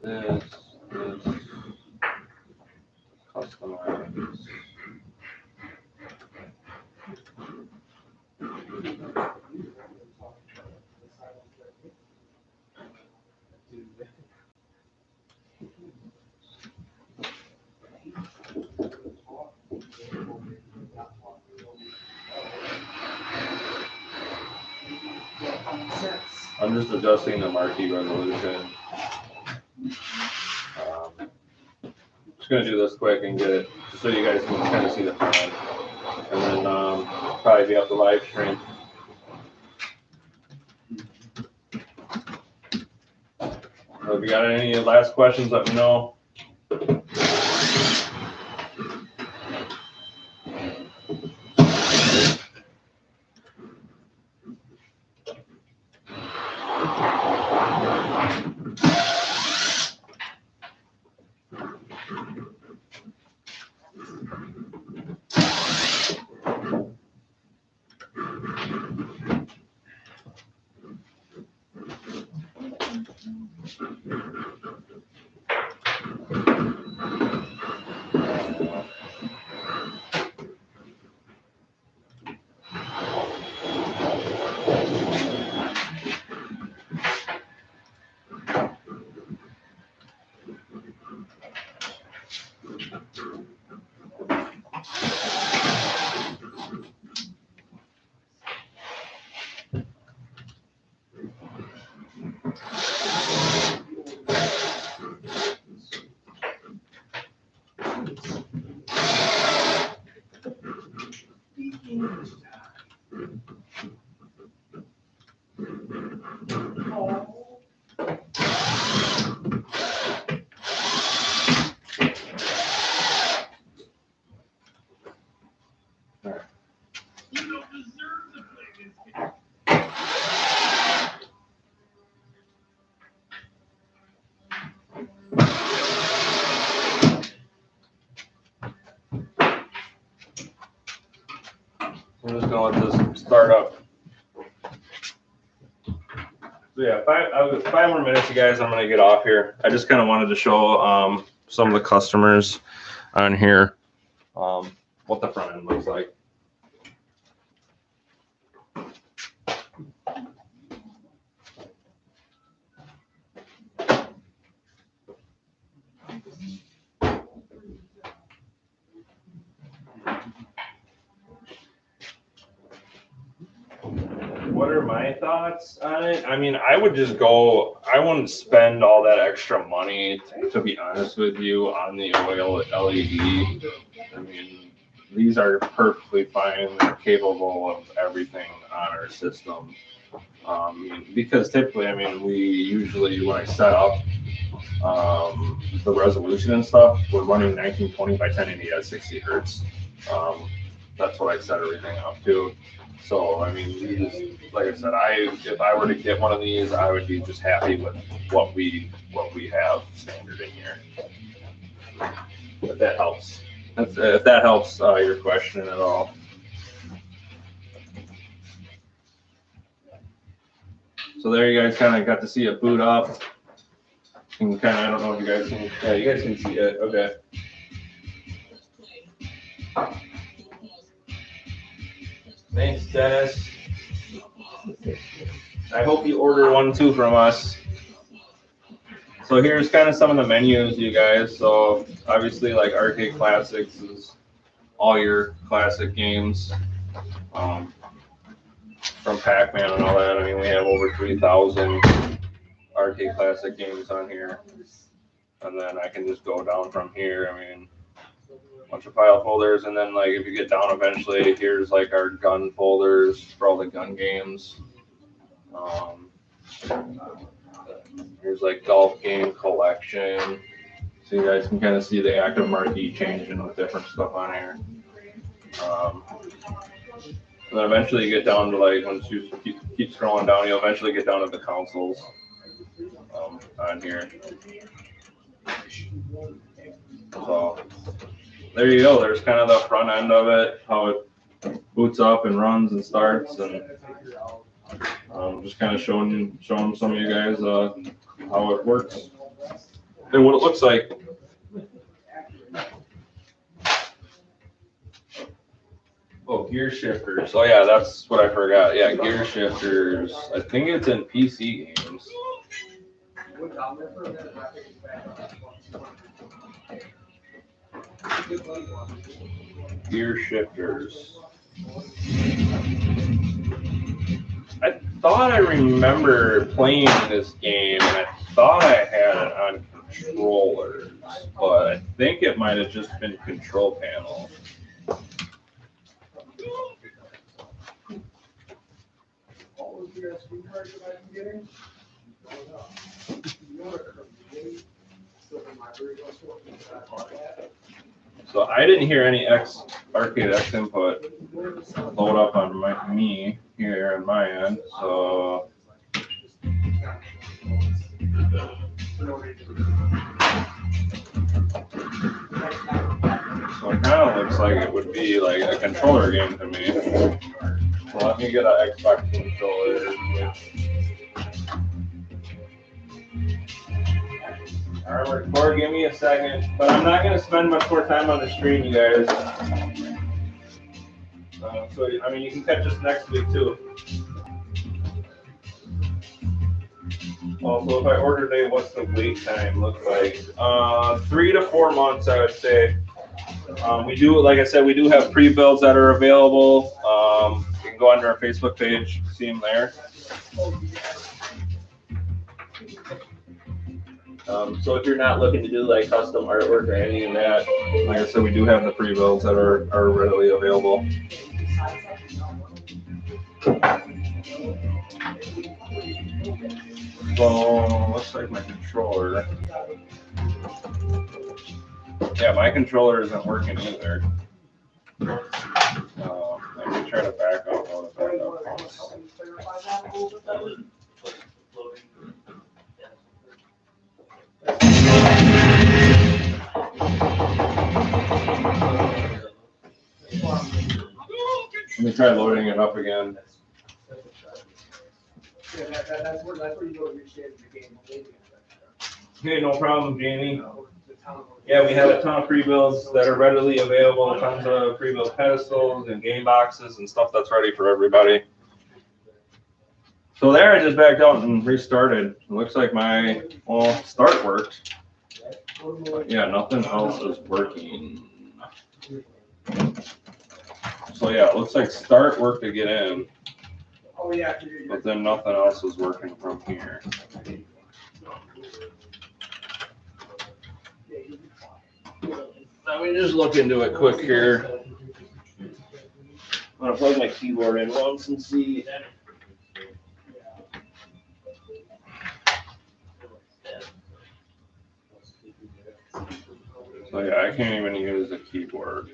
Speaker 3: This, customize. I'm just adjusting the marquee resolution. Just gonna do this quick and get it, just so you guys can kind of see the front end. And then probably be up the live stream. So if you got any last questions, let me know. I'm just gonna let this start up. So yeah, 5 more minutes, you guys. I'm gonna get off here. I just kind of wanted to show some of the customers on here what the front end looks like. What are my thoughts on it? I mean, I would just go, I wouldn't spend all that extra money, to be honest with you, on the oil LED. I mean, these are perfectly fine. They're capable of everything on our system. Because typically, I mean, we usually, when I set up the resolution and stuff, we're running 1920 by 1080 at 60 hertz. That's what I set everything up to. So, I mean, these, like I said, if I were to get one of these, I would be just happy with what we have standard in here. If that helps. If that helps your question at all. So there you guys kind of got to see it boot up. And kind of, I don't know if you guys can, yeah, you guys can see it. Okay. Thanks, Dennis. I hope you order one too from us. So here's kind of some of the menus, you guys. So obviously, like Arcade Classics is all your classic games, from Pac-Man and all that. I mean, we have over 3,000 Arcade Classic games on here. And then I can just go down from here. I mean, a bunch of file folders, and then like if you get down eventually, here's like our gun folders for all the gun games. Here's like golf game collection, so you guys can kind of see the active marquee changing with different stuff on here. And then eventually you get down to like, once you keep scrolling down, you'll eventually get down to the consoles on here. So there you go. There's kind of the front end of it, how it boots up and runs and starts, and just kind of showing some of you guys how it works and what it looks like. Oh, gear shifters. Oh yeah, that's what I forgot. Yeah, gear shifters. I think it's in PC games. Gear shifters. I thought I remember playing this game, and I thought I had it on controllers, but I think it might have just been control panel. So I didn't hear any Arcade X input load up on me here on my end. So it kind of looks like it would be like a controller game to me. So let me get an Xbox controller. All right, Corey, give me a second, but I'm not going to spend much more time on the stream, you guys. So, I mean, you can catch us next week, too. Also, if I order today, what's the wait time look like? 3 to 4 months, I would say. We do, like I said, we do have pre-builds that are available. You can go under our Facebook page, see them there. So if you're not looking to do like custom artwork or anything of that, like I said, we do have the pre-builds that are readily available. So looks like my controller. Yeah, my controller isn't working either. Let me try to back up. Let me try loading it up again.
Speaker 2: Yeah, that's where you go to reshape the game.
Speaker 3: Okay, no problem, Jamie. Yeah, we have a ton of pre-builds that are readily available, tons of pre-built pedestals and game boxes and stuff that's ready for everybody. So there, I just backed out and restarted. It looks like my, well, start worked. But yeah, nothing else is working. So yeah, it looks like start worked to get in.
Speaker 2: Oh yeah.
Speaker 3: But then nothing else is working from here.
Speaker 6: Let me just look into it quick here. I'm gonna plug my keyboard in once and see.
Speaker 3: So yeah, I can't even use a keyboard.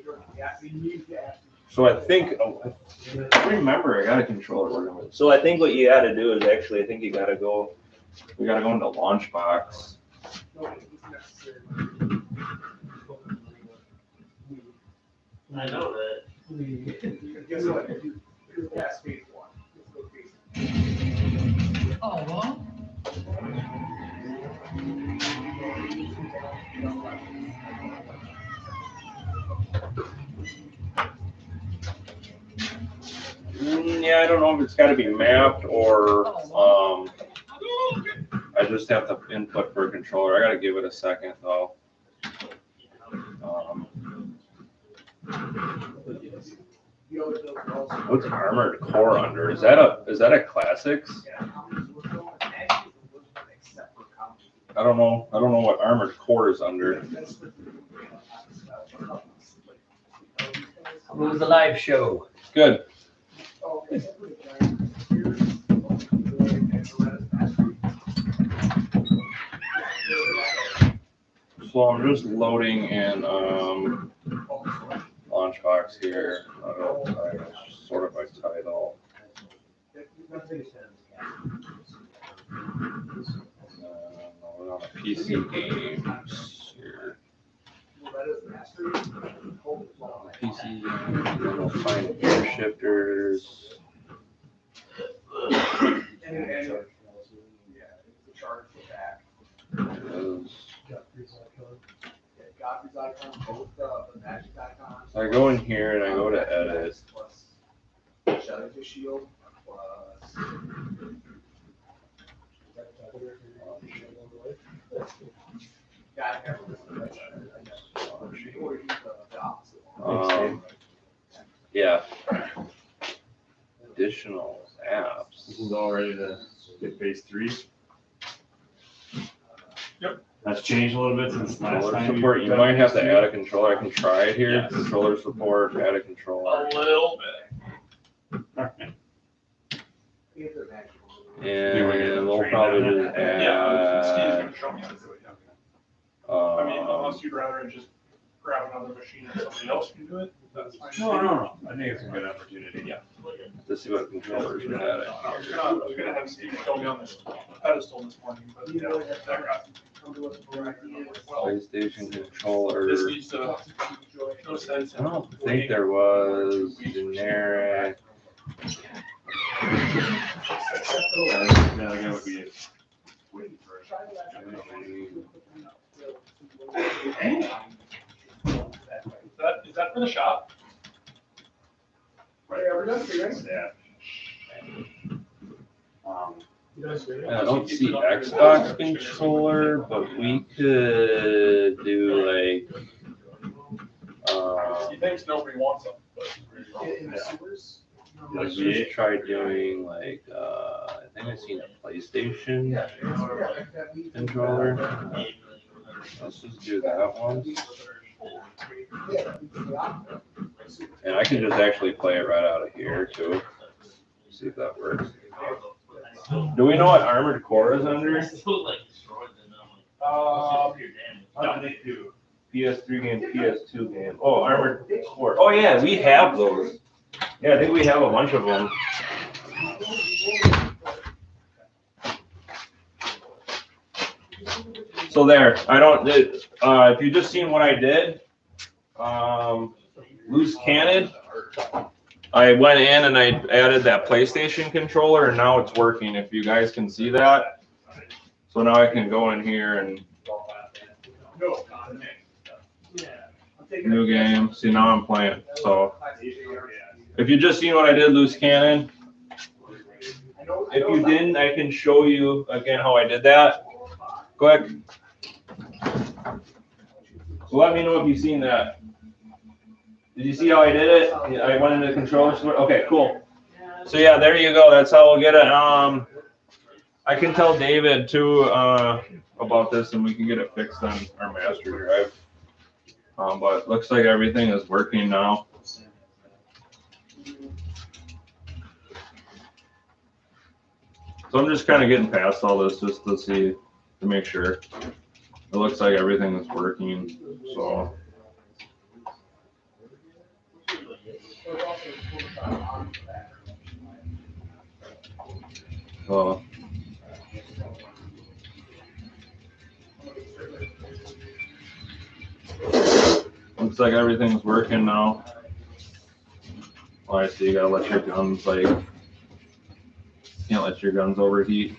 Speaker 3: So I think, I remember I got a controller.
Speaker 6: So I think what you gotta do is actually, I think you gotta go.
Speaker 3: We gotta go into Launchbox.
Speaker 6: I know that.
Speaker 2: Guess what? Here's gas phase one.
Speaker 7: Oh, well.
Speaker 3: Yeah, I don't know if it's gotta be mapped or, I just have to input for a controller. I gotta give it a second though. What's Armored Core under? Is that a Classics? I don't know what Armored Core is under.
Speaker 7: It was a live show.
Speaker 3: Good. So I'm just loading in Launchbox here. I sort of by title. We're on a PC games here. PC games, and then we'll find gear shifters. So I go in here and I go to edit. Yeah. Additional apps.
Speaker 1: This is all ready to hit phase 3.
Speaker 5: Yep.
Speaker 1: That's changed a little bit since last
Speaker 3: Controller
Speaker 1: time.
Speaker 3: support. You might have to add a controller. I can try it here. Yes. Controller support, add a controller.
Speaker 5: A little bit.
Speaker 3: And we'll probably just add.
Speaker 5: Yeah, Steve's gonna show me how to do it. I mean, unless you'd rather just grab another machine and somebody else can do it, that's fine.
Speaker 1: No. I think it's a good opportunity. Yeah.
Speaker 3: To see what controllers we had.
Speaker 5: I was gonna have Steve show me on this pedestal this morning, but yeah, that got.
Speaker 3: PlayStation controller.
Speaker 5: This needs to, no sense.
Speaker 3: I don't think there was generic.
Speaker 1: That would be waiting for it.
Speaker 5: Is that for the shop?
Speaker 1: Right. Yeah.
Speaker 3: I don't see Xbox controller, but we could do like.
Speaker 5: He thinks nobody wants them, but.
Speaker 3: Let's just try doing like I think I've seen a PlayStation controller. Let's just do that one. And I can just actually play it right out of here too. See if that works. Do we know what Armored Core is under? PS3 game, PS2 game. Oh, Armored Core. Oh yeah, we have those. Yeah, I think we have a bunch of them. So there, I don't, if you just seen what I did, loose cannon, I went in and I added that PlayStation controller and now it's working, if you guys can see that. So now I can go in here and new game, see now I'm playing, so. If you just seen what I did, loose cannon. If you didn't, I can show you again how I did that. Quick. So let me know if you've seen that. Did you see how I did it? I went into the controller. Okay, cool. So yeah, there you go. That's how we'll get it. I I can tell David too about this, and we can get it fixed on our master drive. But looks like everything is working now. So I'm just kind of getting past all this just to see, to make sure. It looks like everything is working. So. Looks like everything's working now. Well, I see you gotta let your guns can't let your guns overheat.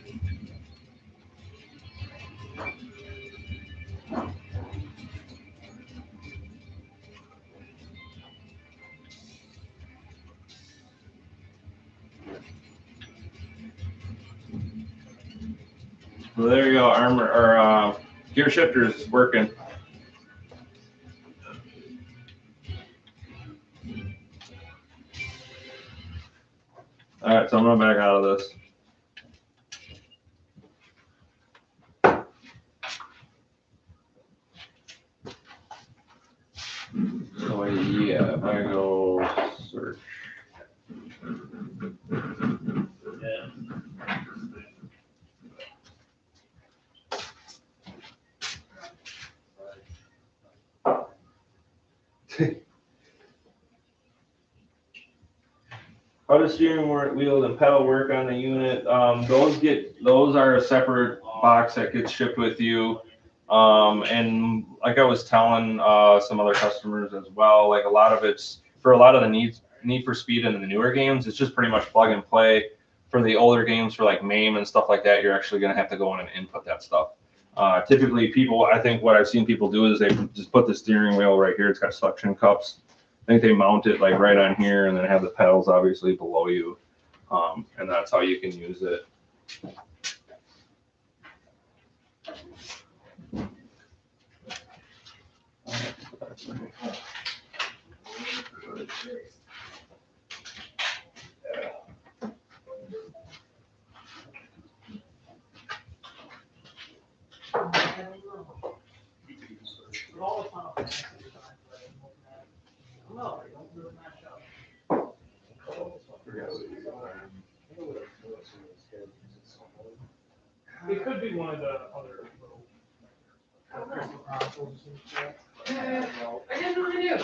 Speaker 3: So there you go, gear shifter's working. All right, so I'm gonna back out of this. So yeah, if I go search. How does steering wheel and pedal work on the unit? Those are a separate box that gets shipped with you. And like I was telling some other customers as well, like a lot of the need for speed in the newer games, it's just pretty much plug and play. For the older games, for like MAME and stuff like that, you're actually gonna have to go in and input that stuff. Typically I think what I've seen people do is they just put the steering wheel right here. It's got suction cups. I think they mount it like right on here and then have the pedals obviously below you. And that's how you can use it.
Speaker 2: It could be one of the other little consoles. I have no idea.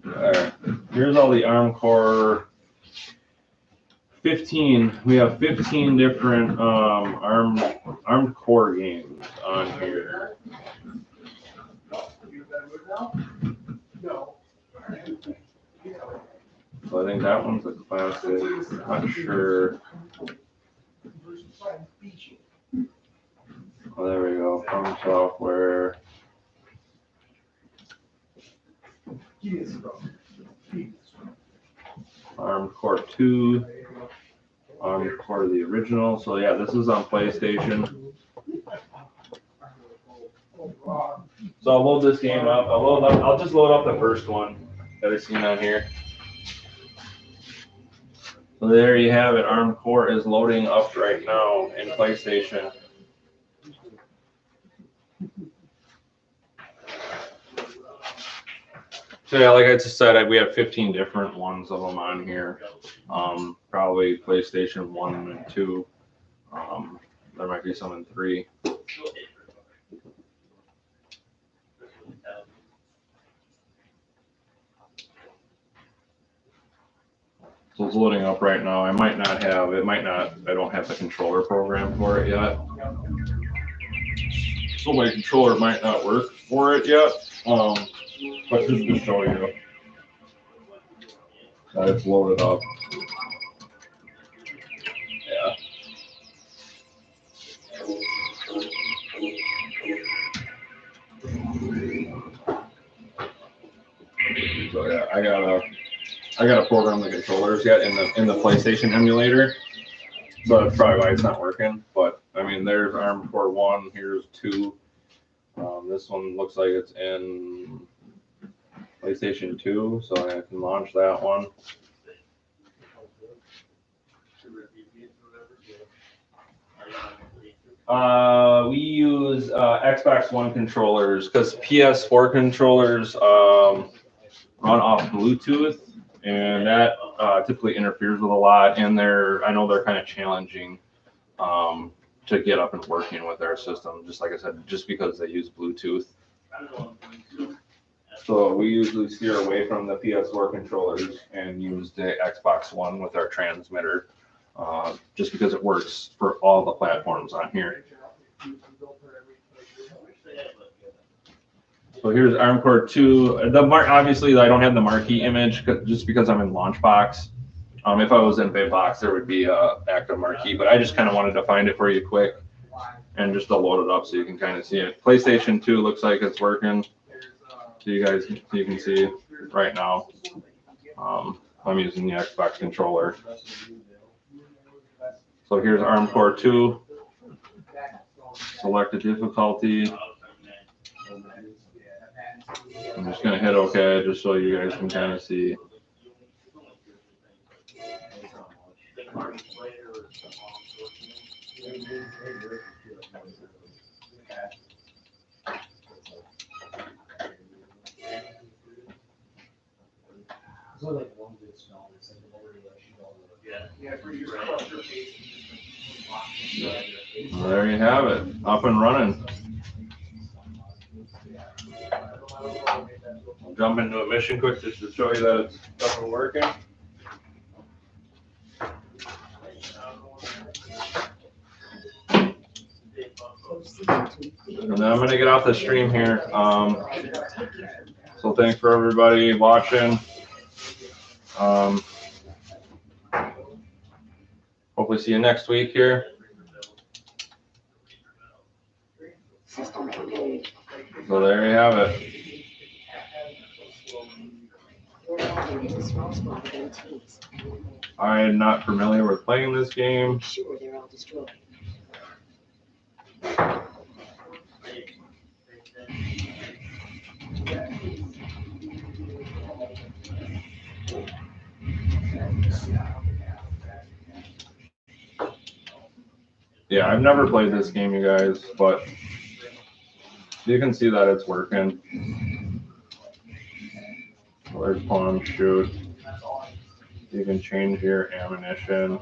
Speaker 3: Alright, here's all the ARM Core 15. We have 15 different ARM Core games on here.
Speaker 2: No.
Speaker 3: So I think that one's a classic. Not sure. Oh, there we go. From software. ARM Core 2. ARM Core the original. So yeah, this is on PlayStation. So I'll load this game up. I'll just load up the first one that I've seen on here. So there you have it. ARM Core is loading up right now in PlayStation. So yeah, like I just said, we have 15 different ones of them on here. Probably PlayStation 1 and 2. There might be some in 3. So it's loading up right now. I don't have the controller program for it yet. So my controller might not work for it yet. But just to show you that it's loaded up. Yeah. So yeah, I gotta program the controllers yet in the PlayStation emulator. So that's probably why it's not working. But I mean, there's ARM Core 1. Here's 2. This one looks like it's in PlayStation 2, so I can launch that one. We use Xbox One controllers because PS4 controllers run off Bluetooth, and that typically interferes with a lot. And I know they're kind of challenging to get up and working with our system. Just like I said, just because they use Bluetooth. So we usually steer away from the PS4 controllers and use the Xbox One with our transmitter, just because it works for all the platforms on here. So here's ARM Core 2. Obviously, I don't have the marquee image just because I'm in Launchbox. If I was in BitBox, there would be an active marquee, but I just kind of wanted to find it for you quick and just to load it up so you can kind of see it. PlayStation 2 looks like it's working. So you can see right now. I'm using the Xbox controller. So here's ARM Core 2. Select a difficulty. I'm just going to hit OK just so you guys can kind of see. Well, there you have it, up and running. I'll jump into a mission quick just to show you that it's up and working. And then I'm going to get off the stream here. So thanks for everybody watching. Hopefully see you next week here. So there you have it. I'm not familiar with playing this game.
Speaker 8: Sure, they're all destroyed.
Speaker 3: Yeah, I've never played this game, you guys, but you can see that it's working. So there's pawn shoot. You can change your ammunition.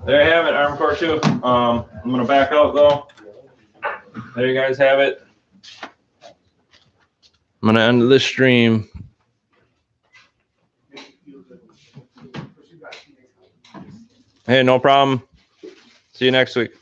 Speaker 3: There you have it, ARM Core 2. I'm going to back out though. There you guys have it. I'm going to end this stream. Hey, no problem. See you next week.